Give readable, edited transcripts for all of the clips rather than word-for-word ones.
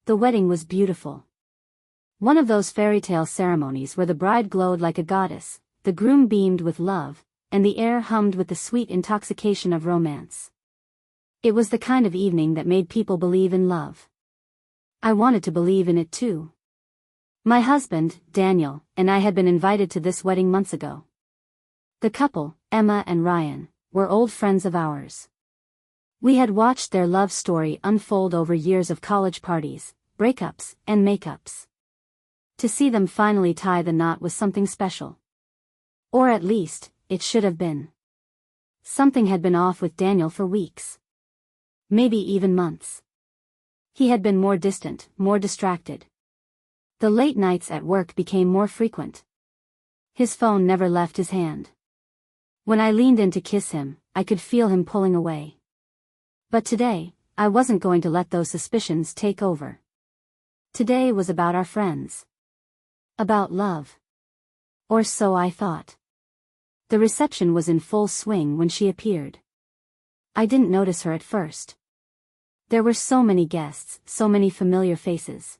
The wedding was beautiful. One of those fairy tale ceremonies where the bride glowed like a goddess, the groom beamed with love, and the air hummed with the sweet intoxication of romance. It was the kind of evening that made people believe in love. I wanted to believe in it too. My husband, Daniel, and I had been invited to this wedding months ago. The couple, Emma and Ryan, were old friends of ours. We had watched their love story unfold over years of college parties, breakups, and makeups. To see them finally tie the knot was something special. Or at least, it should have been. Something had been off with Daniel for weeks. Maybe even months. He had been more distant, more distracted. The late nights at work became more frequent. His phone never left his hand. When I leaned in to kiss him, I could feel him pulling away. But today, I wasn't going to let those suspicions take over. Today was about our friends. About love. Or so I thought. The reception was in full swing when she appeared. I didn't notice her at first. There were so many guests, so many familiar faces.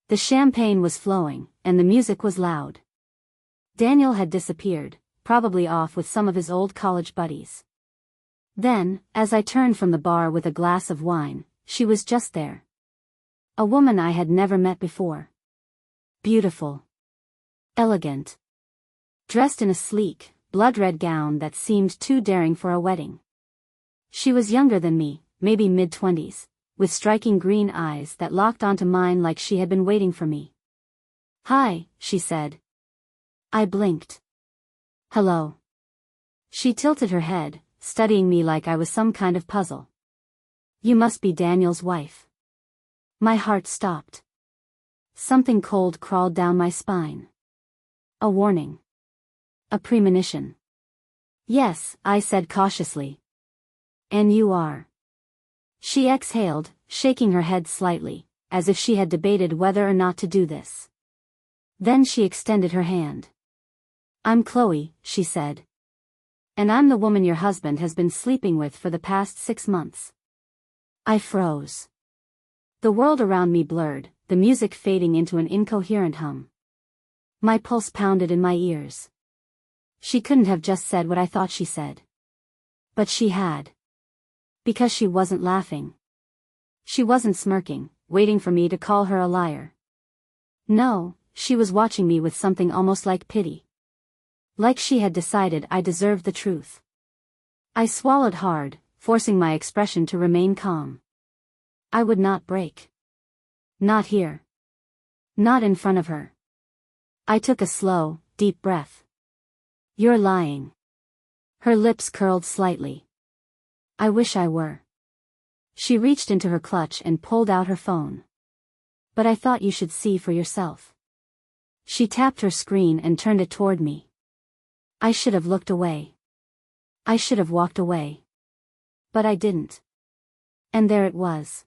The champagne was flowing, and the music was loud. Daniel had disappeared, probably off with some of his old college buddies. Then, as I turned from the bar with a glass of wine, she was just there. A woman I had never met before. Beautiful. Elegant. Dressed in a sleek, blood-red gown that seemed too daring for a wedding. She was younger than me, maybe mid-20s, with striking green eyes that locked onto mine like she had been waiting for me. "Hi," she said. I blinked. "Hello." She tilted her head, studying me like I was some kind of puzzle. "You must be Daniel's wife." My heart stopped. Something cold crawled down my spine. A warning. A premonition. "Yes," I said cautiously. "And you are." She exhaled, shaking her head slightly, as if she had debated whether or not to do this. Then she extended her hand. "I'm Chloe," she said. "And I'm the woman your husband has been sleeping with for the past 6 months." I froze. The world around me blurred, the music fading into an incoherent hum. My pulse pounded in my ears. She couldn't have just said what I thought she said. But she had. Because she wasn't laughing. She wasn't smirking, waiting for me to call her a liar. No, she was watching me with something almost like pity. Like she had decided I deserved the truth. I swallowed hard, forcing my expression to remain calm. I would not break. Not here. Not in front of her. I took a slow, deep breath. "You're lying." Her lips curled slightly. "I wish I were." She reached into her clutch and pulled out her phone. "But I thought you should see for yourself." She tapped her screen and turned it toward me. I should have looked away. I should have walked away. But I didn't. And there it was.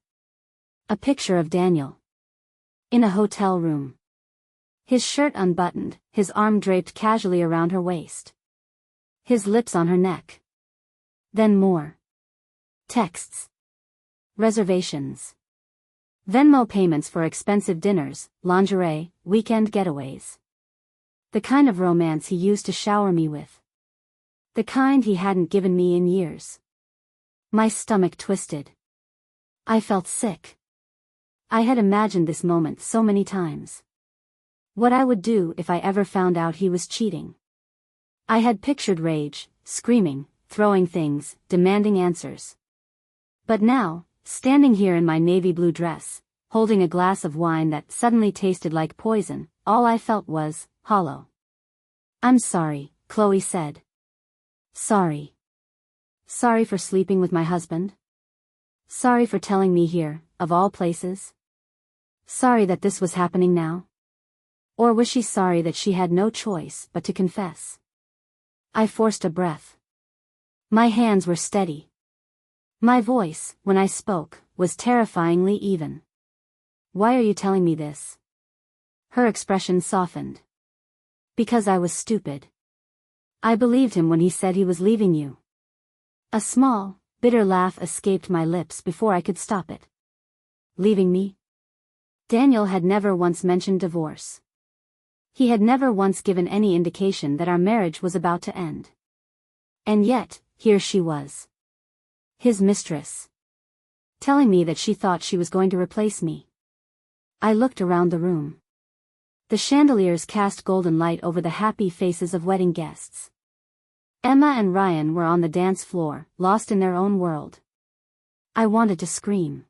A picture of Daniel. In a hotel room. His shirt unbuttoned, his arm draped casually around her waist. His lips on her neck. Then more. Texts. Reservations. Venmo payments for expensive dinners, lingerie, weekend getaways. The kind of romance he used to shower me with. The kind he hadn't given me in years. My stomach twisted. I felt sick. I had imagined this moment so many times. What I would do if I ever found out he was cheating. I had pictured rage, screaming, throwing things, demanding answers. But now, standing here in my navy blue dress, holding a glass of wine that suddenly tasted like poison, all I felt was hollow. "I'm sorry," Chloe said. "Sorry. Sorry for sleeping with my husband. Sorry for telling me here, of all places. Sorry that this was happening now." Or was she sorry that she had no choice but to confess? I forced a breath. My hands were steady. My voice, when I spoke, was terrifyingly even. "Why are you telling me this?" Her expression softened. "Because I was stupid. I believed him when he said he was leaving you." A small, bitter laugh escaped my lips before I could stop it. "Leaving me? Daniel had never once mentioned divorce. He had never once given any indication that our marriage was about to end. And yet, here she was. His mistress. Telling me that she thought she was going to replace me. I looked around the room. The chandeliers cast golden light over the happy faces of wedding guests. Emma and Ryan were on the dance floor, lost in their own world. I wanted to scream.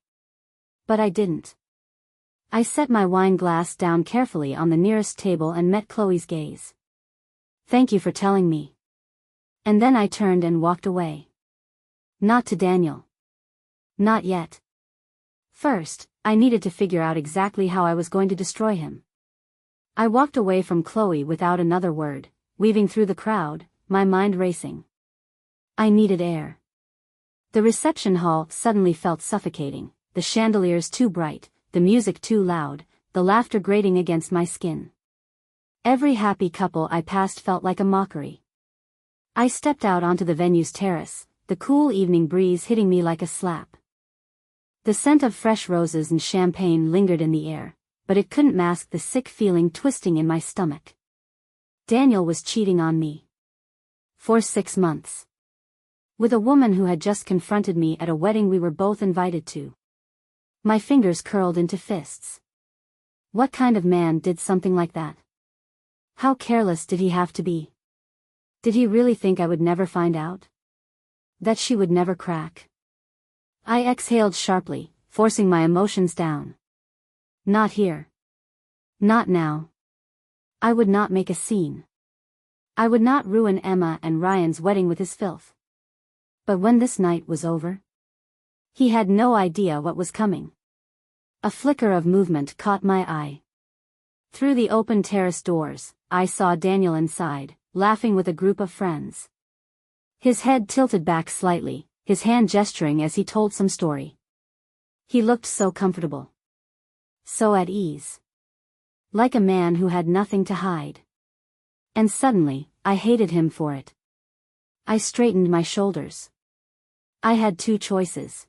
But I didn't. I set my wine glass down carefully on the nearest table and met Chloe's gaze. "Thank you for telling me." And then I turned and walked away. Not to Daniel. Not yet. First, I needed to figure out exactly how I was going to destroy him. I walked away from Chloe without another word, weaving through the crowd, my mind racing. I needed air. The reception hall suddenly felt suffocating, the chandeliers too bright, the music too loud, the laughter grating against my skin. Every happy couple I passed felt like a mockery. I stepped out onto the venue's terrace, the cool evening breeze hitting me like a slap. The scent of fresh roses and champagne lingered in the air, but it couldn't mask the sick feeling twisting in my stomach. Daniel was cheating on me. For 6 months. With a woman who had just confronted me at a wedding we were both invited to. My fingers curled into fists. What kind of man did something like that? How careless did he have to be? Did he really think I would never find out? That she would never crack? I exhaled sharply, forcing my emotions down. Not here. Not now. I would not make a scene. I would not ruin Emma and Ryan's wedding with his filth. But when this night was over, he had no idea what was coming. A flicker of movement caught my eye. Through the open terrace doors, I saw Daniel inside, laughing with a group of friends. His head tilted back slightly, his hand gesturing as he told some story. He looked so comfortable. So at ease. Like a man who had nothing to hide. And suddenly, I hated him for it. I straightened my shoulders. I had 2 choices.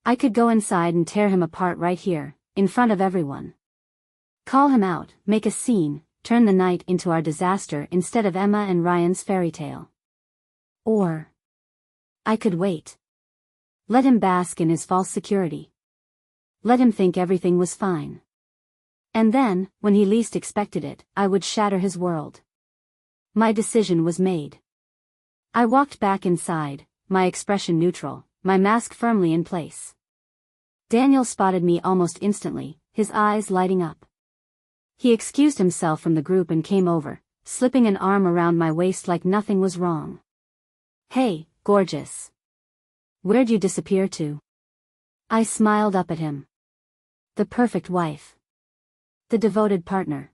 I could go inside and tear him apart right here, in front of everyone. Call him out, make a scene, turn the night into our disaster instead of Emma and Ryan's fairy tale. Or I could wait. Let him bask in his false security. Let him think everything was fine. And then, when he least expected it, I would shatter his world. My decision was made. I walked back inside, my expression neutral, my mask firmly in place. Daniel spotted me almost instantly, his eyes lighting up. He excused himself from the group and came over, slipping an arm around my waist like nothing was wrong. "Hey, gorgeous. Where'd you disappear to?" I smiled up at him. The perfect wife. The devoted partner.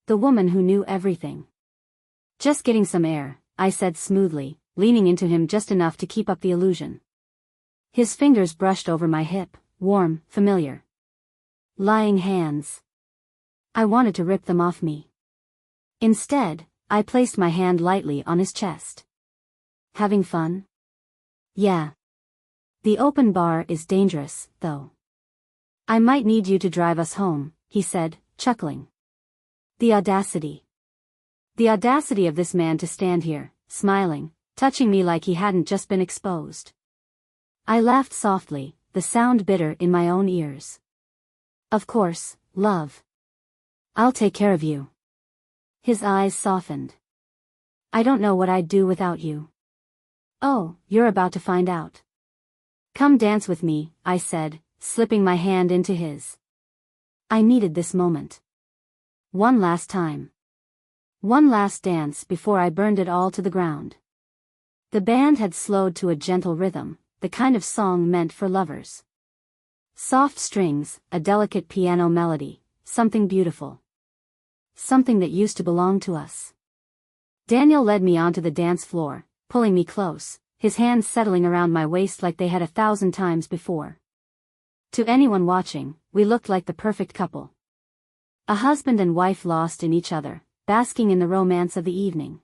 The woman who knew everything. "Just getting some air," I said smoothly, leaning into him just enough to keep up the illusion. His fingers brushed over my hip, warm, familiar. Lying hands. I wanted to rip them off me. Instead, I placed my hand lightly on his chest. "Having fun?" "Yeah. The open bar is dangerous, though. I might need you to drive us home," he said, chuckling. The audacity. The audacity of this man to stand here, smiling, touching me like he hadn't just been exposed. I laughed softly, the sound bitter in my own ears. "Of course, love. I'll take care of you." His eyes softened. "I don't know what I'd do without you." "Oh, you're about to find out." "Come dance with me," I said, slipping my hand into his. I needed this moment. One last time. One last dance before I burned it all to the ground. The band had slowed to a gentle rhythm, the kind of song meant for lovers. Soft strings, a delicate piano melody, something beautiful. Something that used to belong to us. Daniel led me onto the dance floor, pulling me close, his hands settling around my waist like they had 1,000 times before. To anyone watching, we looked like the perfect couple. A husband and wife lost in each other, basking in the romance of the evening.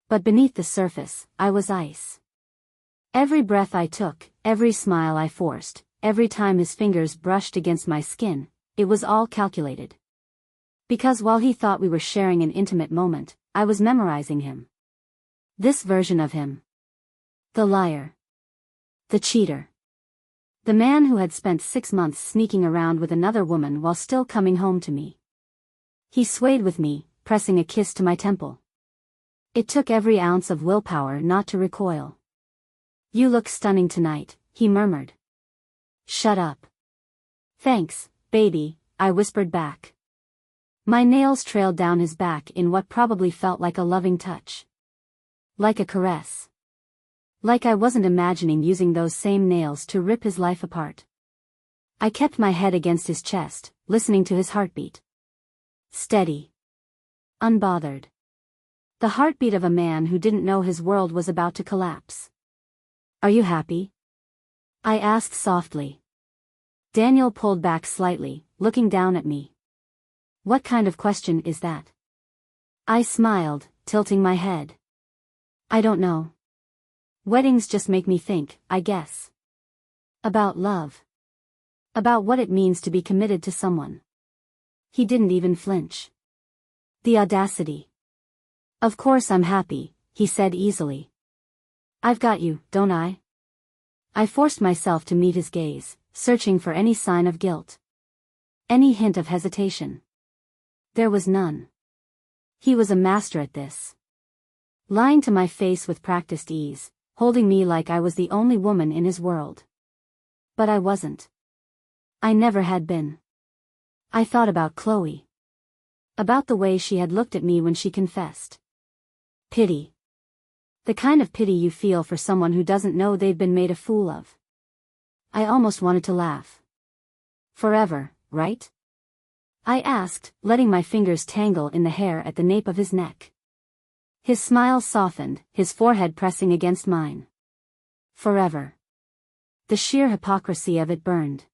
But beneath the surface, I was ice. Every breath I took, every smile I forced, every time his fingers brushed against my skin, it was all calculated. Because while he thought we were sharing an intimate moment, I was memorizing him. This version of him. The liar. The cheater. The man who had spent 6 months sneaking around with another woman while still coming home to me. He swayed with me, pressing a kiss to my temple. It took every ounce of willpower not to recoil. "You look stunning tonight," he murmured. "Shut up." "Thanks, baby," I whispered back. My nails trailed down his back in what probably felt like a loving touch. Like a caress. Like I wasn't imagining using those same nails to rip his life apart. I kept my head against his chest, listening to his heartbeat. Steady. Unbothered. The heartbeat of a man who didn't know his world was about to collapse. "Are you happy?" I asked softly. Daniel pulled back slightly, looking down at me. "What kind of question is that?" I smiled, tilting my head. "I don't know. Weddings just make me think, I guess. About love. About what it means to be committed to someone." He didn't even flinch. The audacity. "Of course I'm happy," he said easily. "I've got you, don't I?" I forced myself to meet his gaze, searching for any sign of guilt. Any hint of hesitation. There was none. He was a master at this. Lying to my face with practiced ease, holding me like I was the only woman in his world. But I wasn't. I never had been. I thought about Chloe. About the way she had looked at me when she confessed. Pity. The kind of pity you feel for someone who doesn't know they've been made a fool of. I almost wanted to laugh. "Forever, right?" I asked, letting my fingers tangle in the hair at the nape of his neck. His smile softened, his forehead pressing against mine. Forever. The sheer hypocrisy of it burned.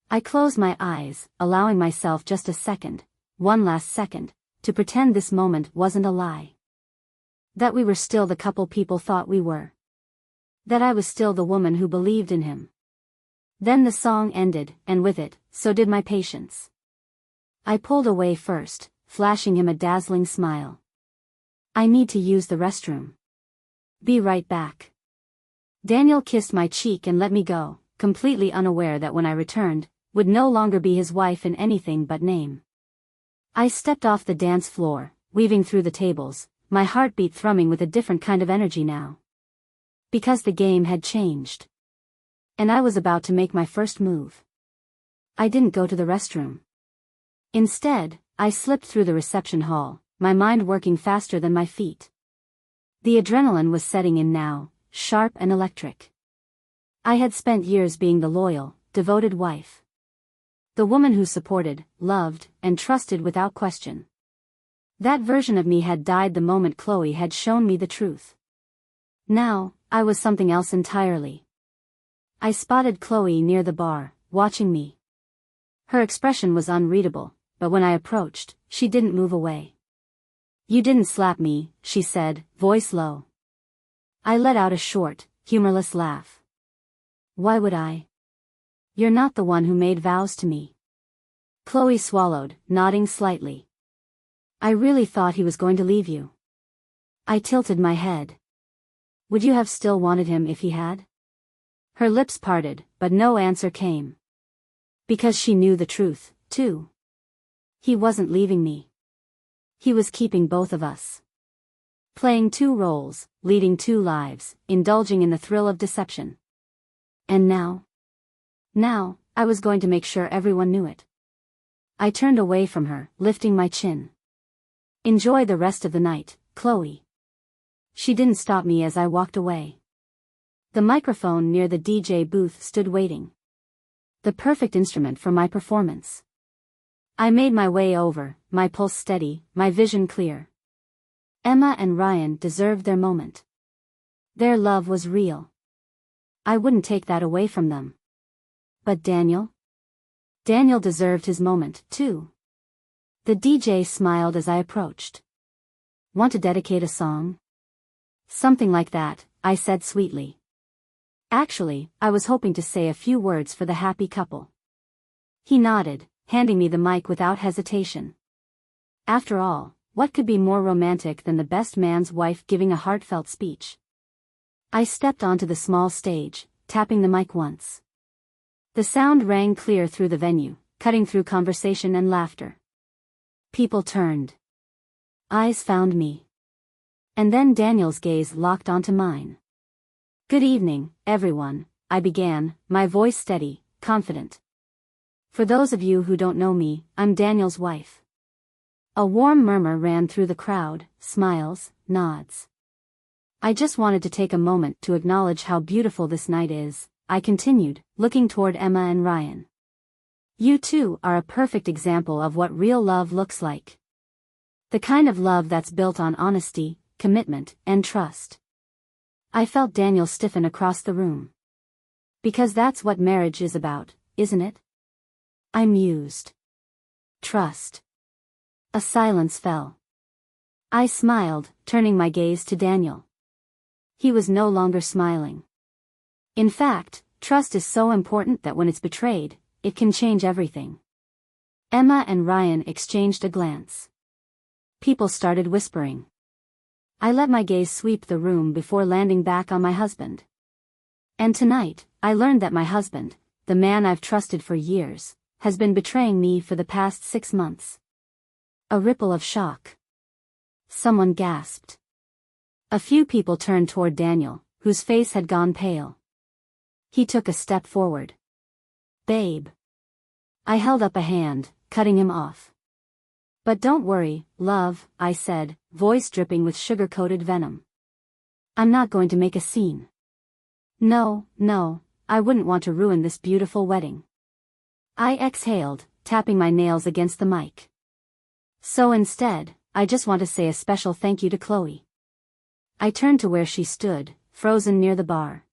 I closed my eyes, allowing myself just a second, one last second, to pretend this moment wasn't a lie. That we were still the couple people thought we were. That I was still the woman who believed in him. Then the song ended, and with it, so did my patience. I pulled away first, flashing him a dazzling smile. "I need to use the restroom. Be right back." Daniel kissed my cheek and let me go, completely unaware that when I returned, would no longer be his wife in anything but name. I stepped off the dance floor, weaving through the tables, my heartbeat thrumming with a different kind of energy now. Because the game had changed. And I was about to make my first move. I didn't go to the restroom. Instead, I slipped through the reception hall, my mind working faster than my feet. The adrenaline was setting in now, sharp and electric. I had spent years being the loyal, devoted wife. The woman who supported, loved, and trusted without question. That version of me had died the moment Chloe had shown me the truth. Now, I was something else entirely. I spotted Chloe near the bar, watching me. Her expression was unreadable, but when I approached, she didn't move away. "You didn't slap me," she said, voice low. I let out a short, humorless laugh. "Why would I? You're not the one who made vows to me." Chloe swallowed, nodding slightly. "I really thought he was going to leave you." I tilted my head. "Would you have still wanted him if he had?" Her lips parted, but no answer came. Because she knew the truth, too. He wasn't leaving me. He was keeping both of us. Playing two roles, leading two lives, indulging in the thrill of deception. And now? Now, I was going to make sure everyone knew it. I turned away from her, lifting my chin. "Enjoy the rest of the night, Chloe." She didn't stop me as I walked away. The microphone near the DJ booth stood waiting. The perfect instrument for my performance. I made my way over, my pulse steady, my vision clear. Emma and Ryan deserved their moment. Their love was real. I wouldn't take that away from them. But Daniel? Daniel deserved his moment, too. The DJ smiled as I approached. "Want to dedicate a song?" "Something like that," I said sweetly. Actually, I was hoping to say a few words for the happy couple. He nodded, handing me the mic without hesitation. After all, what could be more romantic than the best man's wife giving a heartfelt speech? I stepped onto the small stage, tapping the mic once. The sound rang clear through the venue, cutting through conversation and laughter. People turned. Eyes found me. And then Daniel's gaze locked onto mine. "Good evening, everyone," I began, my voice steady, confident. "For those of you who don't know me, I'm Daniel's wife." A warm murmur ran through the crowd, smiles, nods. "I just wanted to take a moment to acknowledge how beautiful this night is," I continued, looking toward Emma and Ryan. "You two are a perfect example of what real love looks like. The kind of love that's built on honesty, commitment, and trust." I felt Daniel stiffen across the room. "Because that's what marriage is about, isn't it?" I mused. "Trust." A silence fell. I smiled, turning my gaze to Daniel. He was no longer smiling. In fact, trust is so important that when it's betrayed, it can change everything. Emma and Ryan exchanged a glance. People started whispering. I let my gaze sweep the room before landing back on my husband. And tonight, I learned that my husband, the man I've trusted for years, has been betraying me for the past 6 months. A ripple of shock. Someone gasped. A few people turned toward Daniel, whose face had gone pale. He took a step forward. "Babe." I held up a hand, cutting him off. "But don't worry, love," I said, voice dripping with sugar-coated venom. "I'm not going to make a scene. No, I wouldn't want to ruin this beautiful wedding." I exhaled, tapping my nails against the mic. "So instead, I just want to say a special thank you to Chloe." I turned to where she stood, frozen near the bar.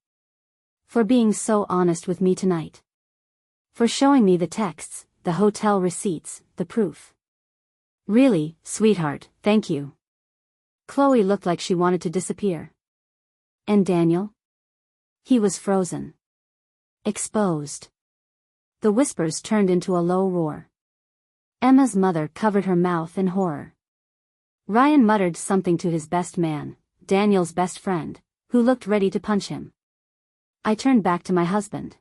"For being so honest with me tonight. For showing me the texts, the hotel receipts, the proof. Really, sweetheart, thank you." Chloe looked like she wanted to disappear. "And Daniel?" He was frozen. Exposed. The whispers turned into a low roar. Emma's mother covered her mouth in horror. Ryan muttered something to his best man, Daniel's best friend, who looked ready to punch him. I turned back to my husband.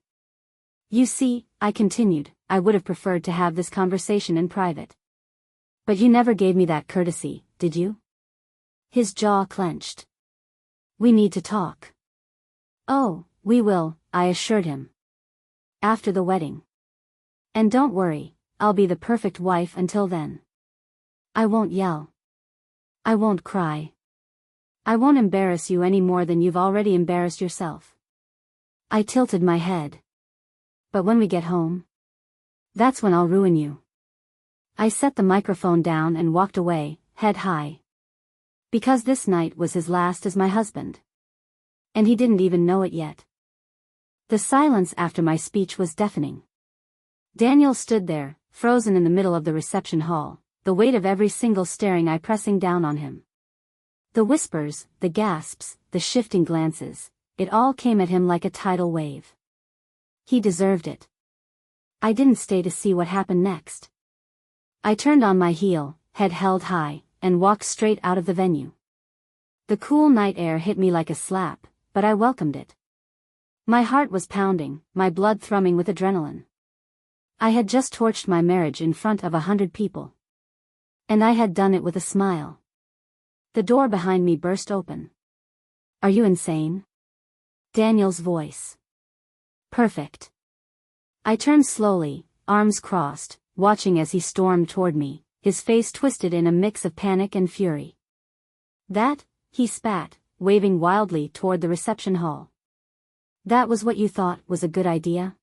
"You see," I continued, "I would have preferred to have this conversation in private. But you never gave me that courtesy, did you?" His jaw clenched. "We need to talk." "Oh, we will," I assured him. "After the wedding. And don't worry, I'll be the perfect wife until then. I won't yell. I won't cry. I won't embarrass you any more than you've already embarrassed yourself." I tilted my head. "But when we get home? That's when I'll ruin you." I set the microphone down and walked away, head high. Because this night was his last as my husband. And he didn't even know it yet. The silence after my speech was deafening. Daniel stood there, frozen in the middle of the reception hall, the weight of every single staring eye pressing down on him. The whispers, the gasps, the shifting glances, it all came at him like a tidal wave. He deserved it. I didn't stay to see what happened next. I turned on my heel, head held high, and walked straight out of the venue. The cool night air hit me like a slap, but I welcomed it. My heart was pounding, my blood thrumming with adrenaline. I had just torched my marriage in front of 100 people. And I had done it with a smile. The door behind me burst open. "Are you insane?" Daniel's voice. "Perfect." I turned slowly, arms crossed, watching as he stormed toward me, his face twisted in a mix of panic and fury. "That," he spat, waving wildly toward the reception hall. "That was what you thought was a good idea?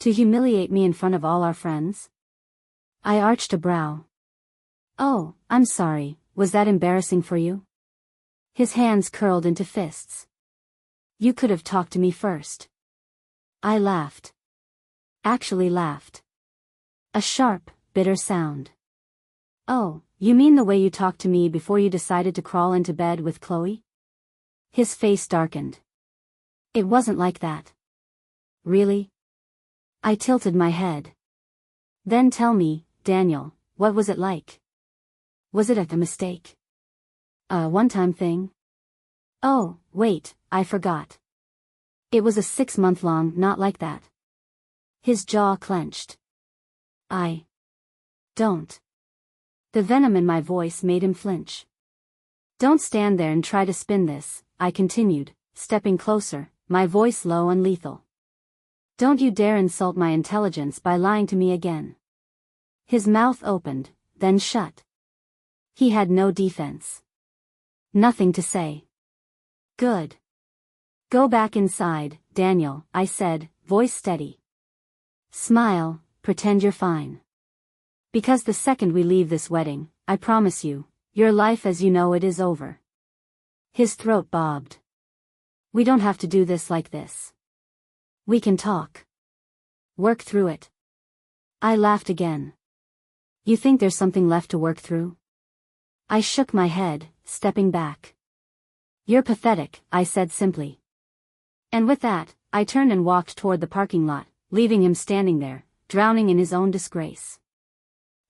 To humiliate me in front of all our friends?" I arched a brow. "Oh, I'm sorry, was that embarrassing for you?" His hands curled into fists. "You could have talked to me first." I laughed. Actually laughed. A sharp, bitter sound. "Oh, you mean the way you talked to me before you decided to crawl into bed with Chloe?" His face darkened. "It wasn't like that." "Really?" I tilted my head. Then tell me, Daniel, what was it like? Was it a mistake? A one-time thing? Oh, wait, I forgot. It was a 6-month-long, not like that. His jaw clenched. I don't. The venom in my voice made him flinch. Don't stand there and try to spin this, I continued, stepping closer, my voice low and lethal. Don't you dare insult my intelligence by lying to me again. His mouth opened, then shut. He had no defense. Nothing to say. Good. Go back inside, Daniel, I said, voice steady. Smile, pretend you're fine. Because the second we leave this wedding, I promise you, your life as you know it is over. His throat bobbed. We don't have to do this like this. We can talk. Work through it. I laughed again. You think there's something left to work through? I shook my head, stepping back. You're pathetic, I said simply. And with that, I turned and walked toward the parking lot, leaving him standing there, drowning in his own disgrace.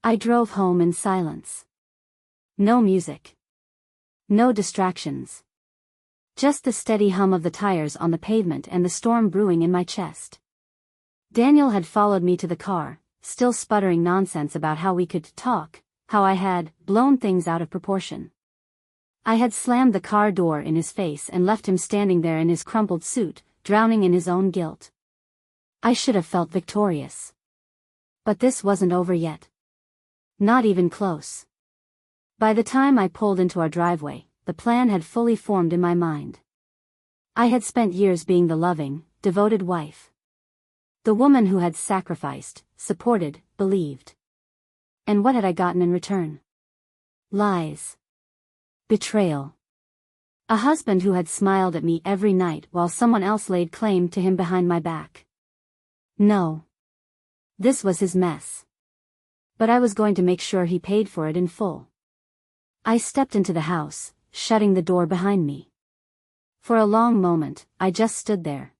I drove home in silence. No music. No distractions. Just the steady hum of the tires on the pavement and the storm brewing in my chest. Daniel had followed me to the car, still sputtering nonsense about how we could talk, how I had blown things out of proportion. I had slammed the car door in his face and left him standing there in his crumpled suit, drowning in his own guilt. I should have felt victorious. But this wasn't over yet. Not even close. By the time I pulled into our driveway, the plan had fully formed in my mind. I had spent years being the loving, devoted wife. The woman who had sacrificed, supported, believed. And what had I gotten in return? Lies. Betrayal. A husband who had smiled at me every night while someone else laid claim to him behind my back. No. This was his mess. But I was going to make sure he paid for it in full. I stepped into the house, shutting the door behind me. For a long moment, I just stood there.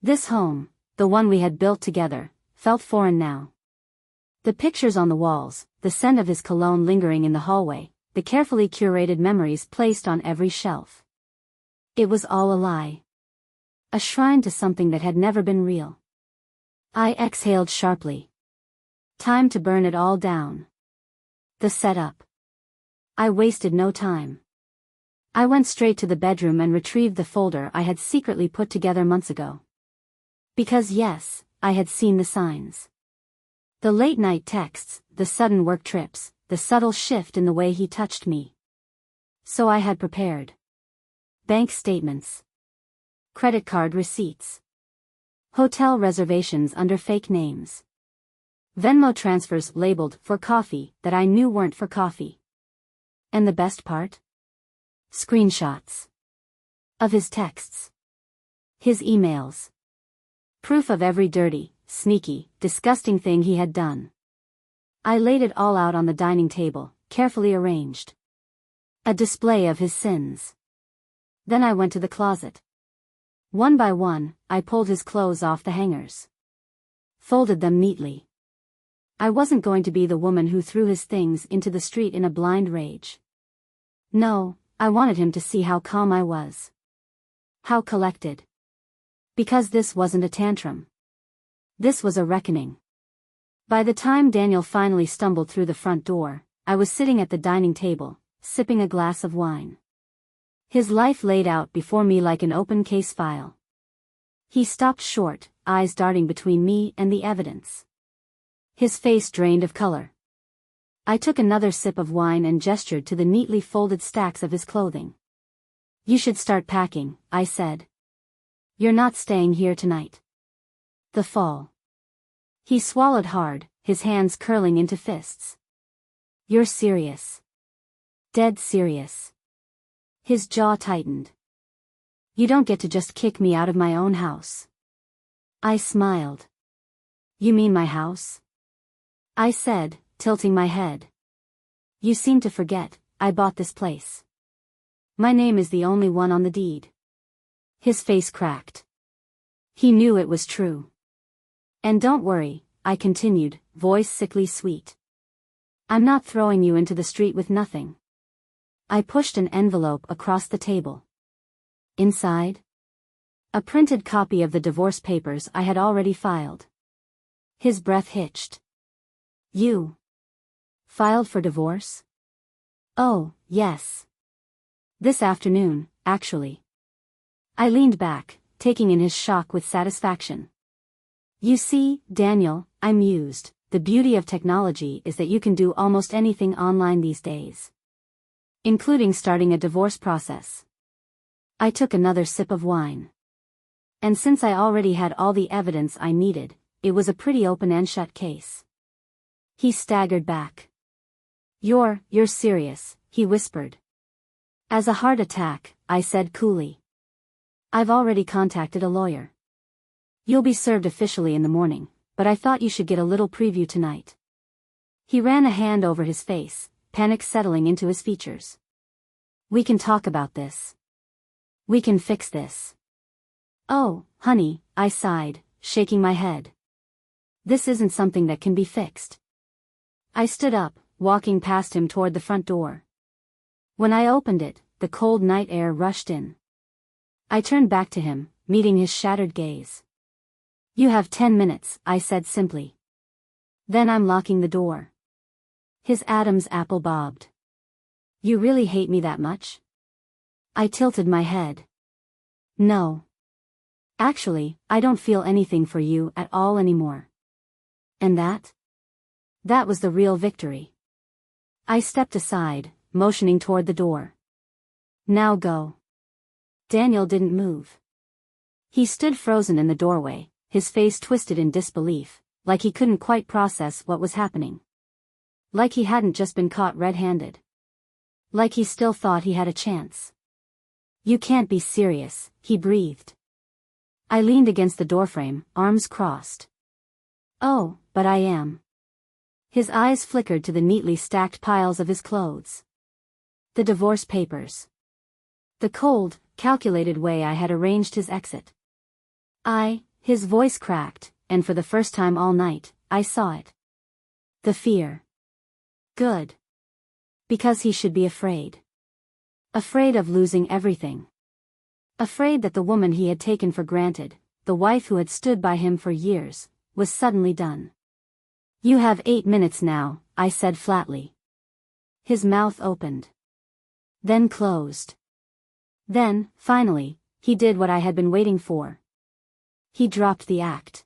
This home, the one we had built together, felt foreign now. The pictures on the walls, the scent of his cologne lingering in the hallway, the carefully curated memories placed on every shelf. It was all a lie. A shrine to something that had never been real. I exhaled sharply. Time to burn it all down. The setup. I wasted no time. I went straight to the bedroom and retrieved the folder I had secretly put together months ago. Because yes, I had seen the signs. The late-night texts, the sudden work trips, the subtle shift in the way he touched me. So I had prepared. Bank statements. Credit card receipts. Hotel reservations under fake names. Venmo transfers labeled for coffee that I knew weren't for coffee. And the best part? Screenshots. Of his texts. His emails. Proof of every dirty, sneaky, disgusting thing he had done. I laid it all out on the dining table, carefully arranged. A display of his sins. Then I went to the closet. One by one, I pulled his clothes off the hangers. Folded them neatly. I wasn't going to be the woman who threw his things into the street in a blind rage. No, I wanted him to see how calm I was. How collected. Because this wasn't a tantrum. This was a reckoning. By the time Daniel finally stumbled through the front door, I was sitting at the dining table, sipping a glass of wine. His life laid out before me like an open case file. He stopped short, eyes darting between me and the evidence. His face drained of color. I took another sip of wine and gestured to the neatly folded stacks of his clothing. You should start packing, I said. You're not staying here tonight. The fall. He swallowed hard, his hands curling into fists. You're serious. Dead serious. His jaw tightened. You don't get to just kick me out of my own house. I smiled. You mean my house? I said, tilting my head. You seem to forget, I bought this place. My name is the only one on the deed. His face cracked. He knew it was true. And don't worry, I continued, voice sickly sweet. I'm not throwing you into the street with nothing. I pushed an envelope across the table. Inside? A printed copy of the divorce papers I had already filed. His breath hitched. You filed for divorce? Oh, yes. This afternoon, actually. I leaned back, taking in his shock with satisfaction. You see, Daniel, I mused, the beauty of technology is that you can do almost anything online these days. Including starting a divorce process. I took another sip of wine. And since I already had all the evidence I needed, it was a pretty open and shut case. He staggered back. You're serious, he whispered. As a heart attack, I said coolly. I've already contacted a lawyer. You'll be served officially in the morning, but I thought you should get a little preview tonight. He ran a hand over his face, panic settling into his features. We can talk about this. We can fix this. Oh, honey, I sighed, shaking my head. This isn't something that can be fixed. I stood up, walking past him toward the front door. When I opened it, the cold night air rushed in. I turned back to him, meeting his shattered gaze. You have 10 minutes, I said simply. Then I'm locking the door. His Adam's apple bobbed. You really hate me that much? I tilted my head. No. Actually, I don't feel anything for you at all anymore. And that? That was the real victory. I stepped aside, motioning toward the door. Now go. Daniel didn't move. He stood frozen in the doorway, his face twisted in disbelief, like he couldn't quite process what was happening. Like he hadn't just been caught red-handed. Like he still thought he had a chance. You can't be serious, he breathed. I leaned against the doorframe, arms crossed. Oh, but I am. His eyes flickered to the neatly stacked piles of his clothes. The divorce papers. The cold, calculated way I had arranged his exit. His voice cracked, and for the first time all night, I saw it. The fear. Good. Because he should be afraid. Afraid of losing everything. Afraid that the woman he had taken for granted, the wife who had stood by him for years, was suddenly done. You have 8 minutes now, I said flatly. His mouth opened. Then closed. Then, finally, he did what I had been waiting for. He dropped the act.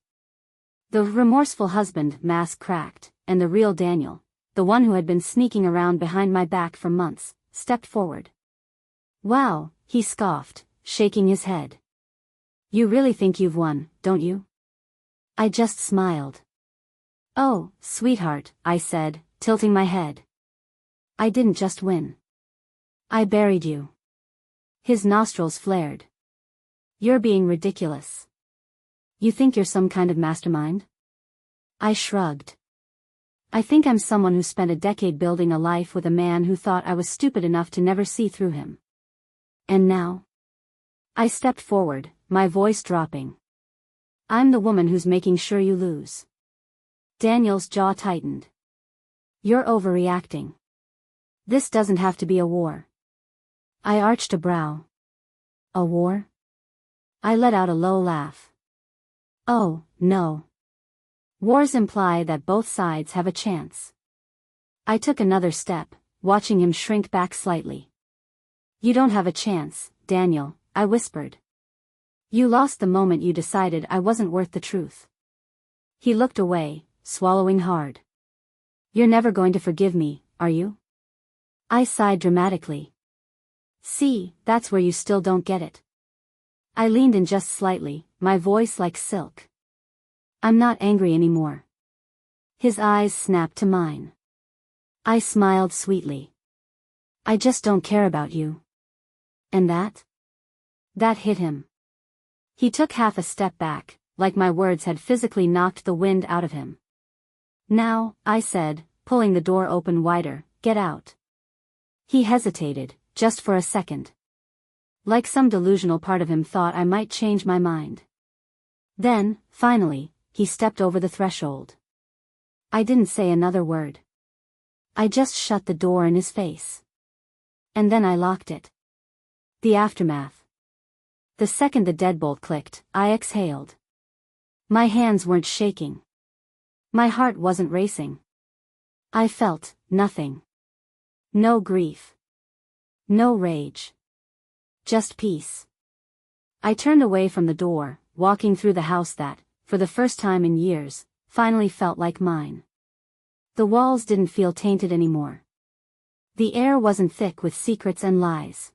The remorseful husband mask cracked, and the real Daniel, the one who had been sneaking around behind my back for months, stepped forward. Wow, he scoffed, shaking his head. You really think you've won, don't you? I just smiled. Oh, sweetheart, I said, tilting my head. I didn't just win. I buried you. His nostrils flared. You're being ridiculous. You think you're some kind of mastermind? I shrugged. I think I'm someone who spent a decade building a life with a man who thought I was stupid enough to never see through him. And now? I stepped forward, my voice dropping. I'm the woman who's making sure you lose. Daniel's jaw tightened. You're overreacting. This doesn't have to be a war. I arched a brow. A war? I let out a low laugh. Oh, no. Wars imply that both sides have a chance. I took another step, watching him shrink back slightly. You don't have a chance, Daniel, I whispered. You lost the moment you decided I wasn't worth the truth. He looked away, swallowing hard. You're never going to forgive me, are you? I sighed dramatically. See, that's where you still don't get it. I leaned in just slightly, my voice like silk. I'm not angry anymore. His eyes snapped to mine. I smiled sweetly. I just don't care about you. And that? That hit him. He took half a step back, like my words had physically knocked the wind out of him. Now, I said, pulling the door open wider, get out. He hesitated, just for a second. Like some delusional part of him thought I might change my mind. Then, finally, he stepped over the threshold. I didn't say another word. I just shut the door in his face. And then I locked it. The aftermath. The second the deadbolt clicked, I exhaled. My hands weren't shaking. My heart wasn't racing. I felt nothing. No grief. No rage. Just peace. I turned away from the door, walking through the house that, for the first time in years, finally felt like mine. The walls didn't feel tainted anymore. The air wasn't thick with secrets and lies.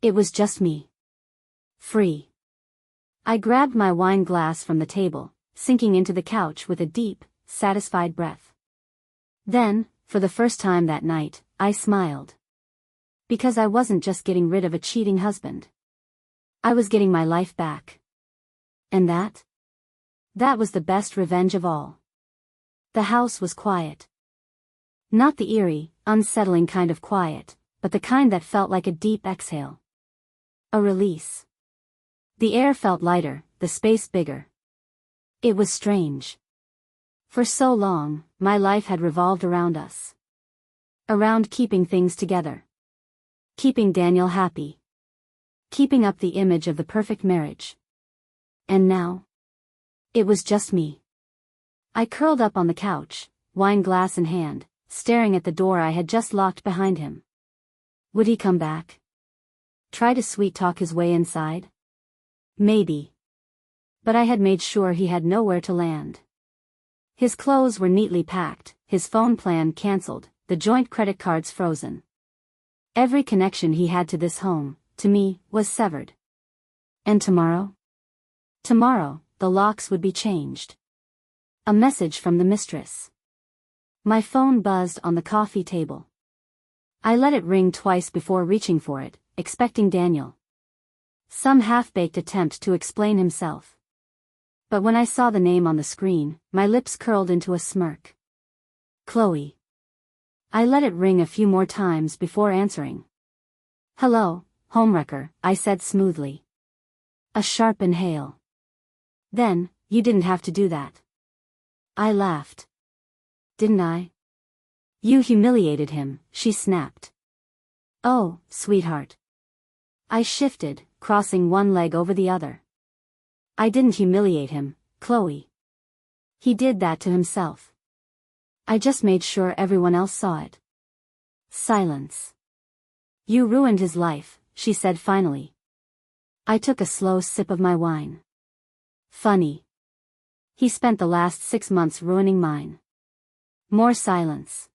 It was just me. Free. I grabbed my wine glass from the table, sinking into the couch with a deep, satisfied breath. Then, for the first time that night, I smiled. Because I wasn't just getting rid of a cheating husband. I was getting my life back. And that? That was the best revenge of all. The house was quiet. Not the eerie, unsettling kind of quiet, but the kind that felt like a deep exhale. A release. The air felt lighter, the space bigger. It was strange. For so long, my life had revolved around us. Around keeping things together. Keeping Daniel happy. Keeping up the image of the perfect marriage. And now? It was just me. I curled up on the couch, wine glass in hand, staring at the door I had just locked behind him. Would he come back? Try to sweet-talk his way inside? Maybe. But I had made sure he had nowhere to land. His clothes were neatly packed, his phone plan cancelled, the joint credit cards frozen. Every connection he had to this home, to me, was severed. And tomorrow? Tomorrow, the locks would be changed. A message from the mistress. My phone buzzed on the coffee table. I let it ring twice before reaching for it, expecting Daniel. Some half-baked attempt to explain himself. But when I saw the name on the screen, my lips curled into a smirk. Chloe. I let it ring a few more times before answering. Hello, homewrecker, I said smoothly. A sharp inhale. Then, you didn't have to do that. I laughed. Didn't I? You humiliated him, she snapped. Oh, sweetheart. I shifted, crossing one leg over the other. I didn't humiliate him, Chloe. He did that to himself. I just made sure everyone else saw it. Silence. You ruined his life, she said finally. I took a slow sip of my wine. Funny. He spent the last 6 months ruining mine. More silence.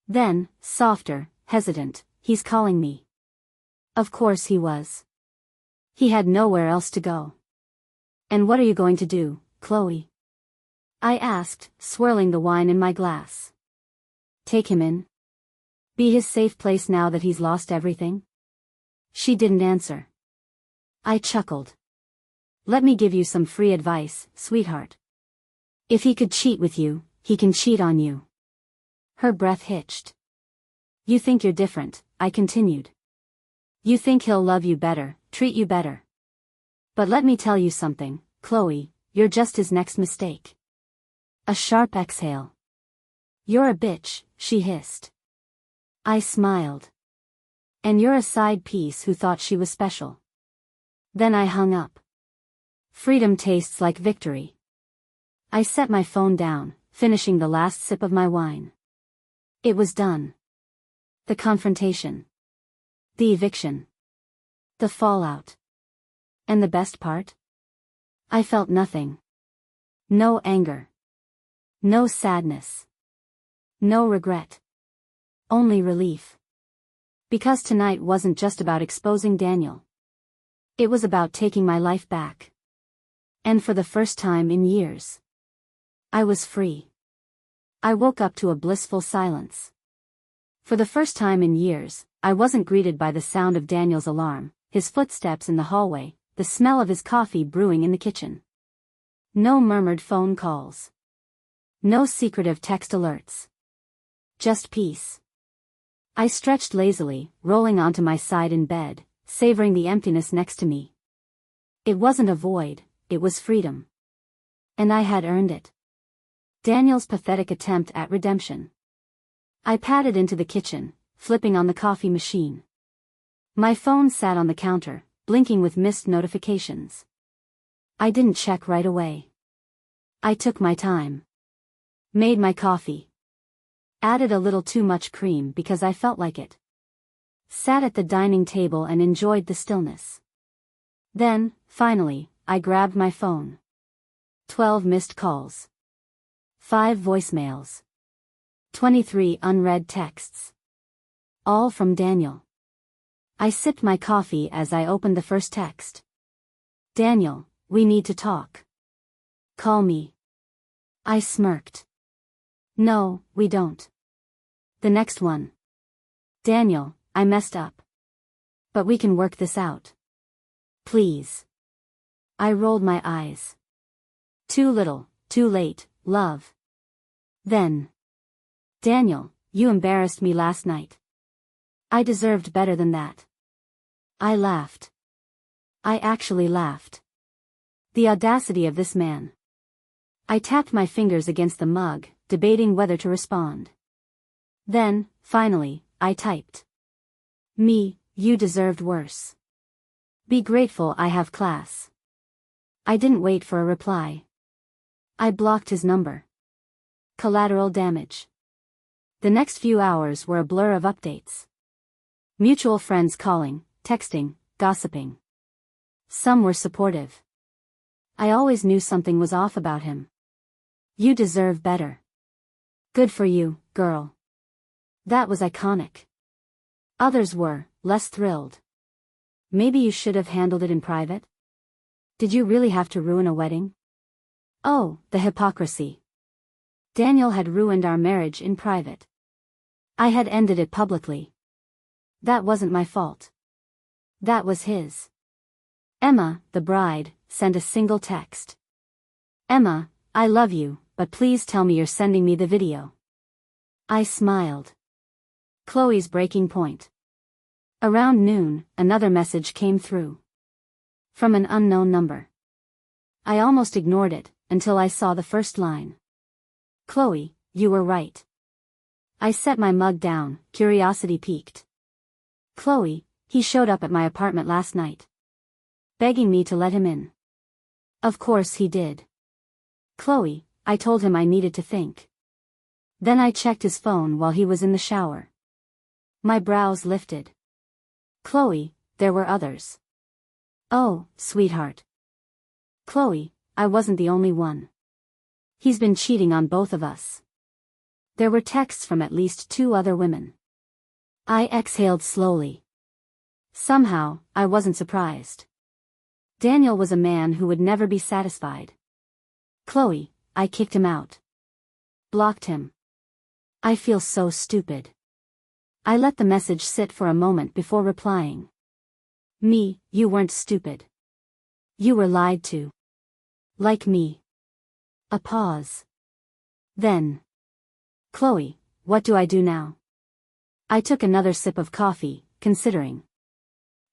Then, softer, hesitant, he's calling me. Of course he was. He had nowhere else to go. And what are you going to do, Chloe? I asked, swirling the wine in my glass. Take him in? Be his safe place now that he's lost everything? She didn't answer. I chuckled. Let me give you some free advice, sweetheart. If he could cheat with you, he can cheat on you. Her breath hitched. You think you're different, I continued. You think he'll love you better, treat you better. But let me tell you something, Chloe, you're just his next mistake. A sharp exhale. You're a bitch, she hissed. I smiled. And you're a side piece who thought she was special. Then I hung up. Freedom tastes like victory. I set my phone down, finishing the last sip of my wine. It was done. The confrontation. The eviction. The fallout. And the best part? I felt nothing. No anger. No sadness. No regret. Only relief. Because tonight wasn't just about exposing Daniel. It was about taking my life back. And for the first time in years, I was free. I woke up to a blissful silence. For the first time in years, I wasn't greeted by the sound of Daniel's alarm, his footsteps in the hallway, the smell of his coffee brewing in the kitchen. No murmured phone calls. No secretive text alerts. Just peace. I stretched lazily, rolling onto my side in bed, savoring the emptiness next to me. It wasn't a void, it was freedom. And I had earned it. Daniel's pathetic attempt at redemption. I padded into the kitchen, flipping on the coffee machine. My phone sat on the counter, blinking with missed notifications. I didn't check right away. I took my time. Made my coffee. Added a little too much cream because I felt like it. Sat at the dining table and enjoyed the stillness. Then, finally, I grabbed my phone. 12 missed calls. 5 voicemails. 23 unread texts. All from Daniel. I sipped my coffee as I opened the first text. Daniel, we need to talk. Call me. I smirked. No, we don't. The next one. Daniel, I messed up. But we can work this out. Please. I rolled my eyes. Too little, too late, love. Then. Daniel, you embarrassed me last night. I deserved better than that. I laughed. I actually laughed. The audacity of this man. I tapped my fingers against the mug, debating whether to respond. Then, finally, I typed. Me, you deserved worse. Be grateful I have class. I didn't wait for a reply. I blocked his number. Collateral damage. The next few hours were a blur of updates. Mutual friends calling, texting, gossiping. Some were supportive. I always knew something was off about him. You deserve better. Good for you, girl. That was iconic. Others were, less thrilled. Maybe you should have handled it in private? Did you really have to ruin a wedding? Oh, the hypocrisy. Daniel had ruined our marriage in private. I had ended it publicly. That wasn't my fault. That was his. Emma, the bride, sent a single text. Emma, I love you, but please tell me you're sending me the video. I smiled. Chloe's breaking point. Around noon, another message came through. From an unknown number. I almost ignored it, until I saw the first line. Chloe, you were right. I set my mug down, curiosity piqued. Chloe, he showed up at my apartment last night. Begging me to let him in. Of course he did. Chloe, I told him I needed to think. Then I checked his phone while he was in the shower. My brows lifted. Chloe, there were others. Oh, sweetheart. Chloe, I wasn't the only one. He's been cheating on both of us. There were texts from at least 2 other women. I exhaled slowly. Somehow, I wasn't surprised. Daniel was a man who would never be satisfied. Chloe, I kicked him out. Blocked him. I feel so stupid. I let the message sit for a moment before replying. Me, you weren't stupid. You were lied to. Like me. A pause. Then. Chloe, what do I do now? I took another sip of coffee, considering.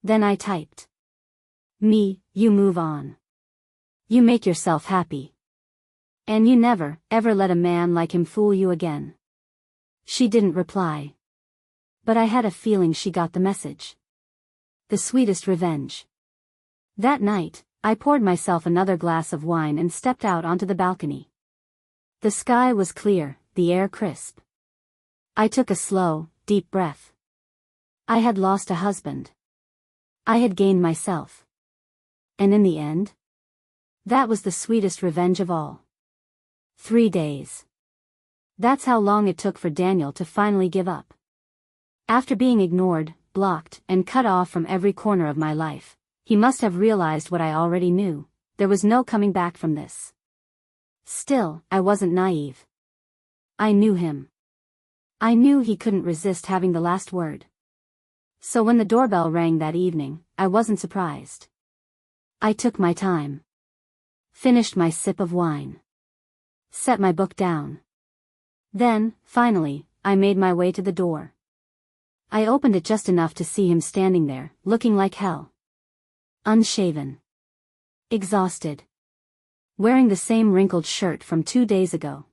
Then I typed. Me, you move on. You make yourself happy. And you never, ever let a man like him fool you again. She didn't reply. But I had a feeling she got the message. The sweetest revenge. That night, I poured myself another glass of wine and stepped out onto the balcony. The sky was clear, the air crisp. I took a slow, deep breath. I had lost a husband. I had gained myself. And in the end? That was the sweetest revenge of all. 3 days. That's how long it took for Daniel to finally give up. After being ignored, blocked, and cut off from every corner of my life, he must have realized what I already knew. There was no coming back from this. Still, I wasn't naive. I knew him. I knew he couldn't resist having the last word. So when the doorbell rang that evening, I wasn't surprised. I took my time. Finished my sip of wine. Set my book down. Then, finally, I made my way to the door. I opened it just enough to see him standing there, looking like hell. Unshaven. Exhausted. Wearing the same wrinkled shirt from 2 days ago.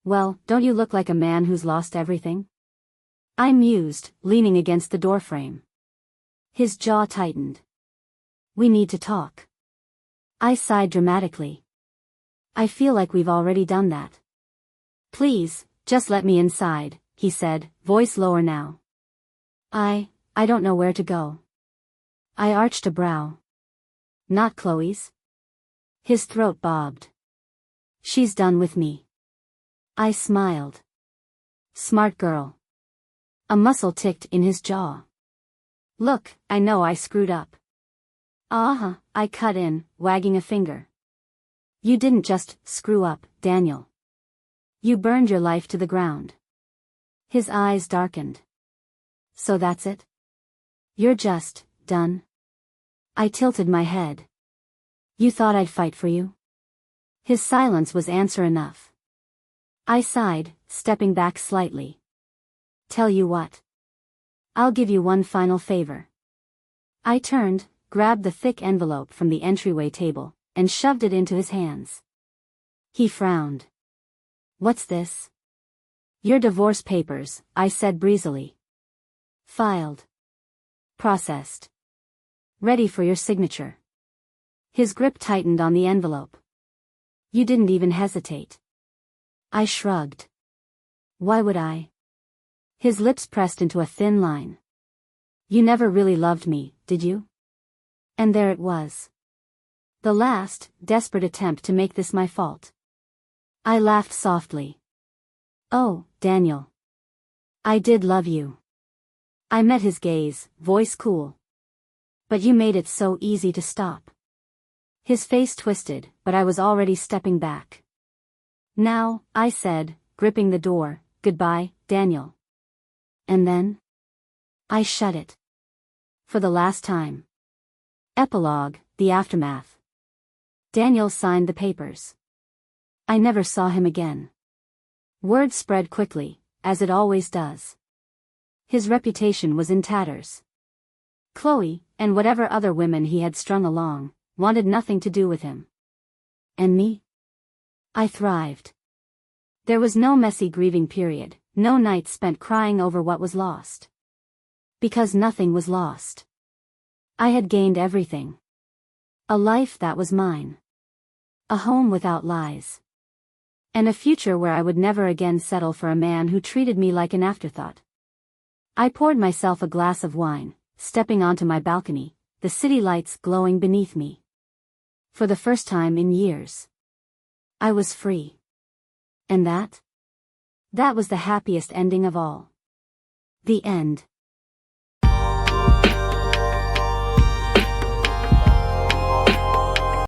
Well, don't you look like a man who's lost everything? I mused, leaning against the doorframe. His jaw tightened. We need to talk. I sighed dramatically. I feel like we've already done that. Please, just let me inside, he said, voice lower now. I don't know where to go. I arched a brow. Not Chloe's? His throat bobbed. She's done with me. I smiled. Smart girl. A muscle ticked in his jaw. Look, I know I screwed up. I cut in, wagging a finger. You didn't just screw up, Daniel. You burned your life to the ground. His eyes darkened. So that's it? You're just done? I tilted my head. You thought I'd fight for you? His silence was answer enough. I sighed, stepping back slightly. Tell you what. I'll give you one final favor. I turned, grabbed the thick envelope from the entryway table, and shoved it into his hands. He frowned. What's this? Your divorce papers, I said breezily. Filed. Processed. Ready for your signature. His grip tightened on the envelope. You didn't even hesitate. I shrugged. Why would I? His lips pressed into a thin line. You never really loved me, did you? And there it was. The last, desperate attempt to make this my fault. I laughed softly. Oh, Daniel. I did love you. I met his gaze, voice cool. But you made it so easy to stop. His face twisted, but I was already stepping back. Now, I said, gripping the door, goodbye, Daniel. And then? I shut it. For the last time. Epilogue, the aftermath. Daniel signed the papers. I never saw him again. Word spread quickly, as it always does. His reputation was in tatters. Chloe, and whatever other women he had strung along, wanted nothing to do with him. And me? I thrived. There was no messy grieving period, no nights spent crying over what was lost. Because nothing was lost. I had gained everything. A life that was mine. A home without lies. And a future where I would never again settle for a man who treated me like an afterthought. I poured myself a glass of wine, stepping onto my balcony, the city lights glowing beneath me. For the first time in years. I was free. And that? That was the happiest ending of all. The end.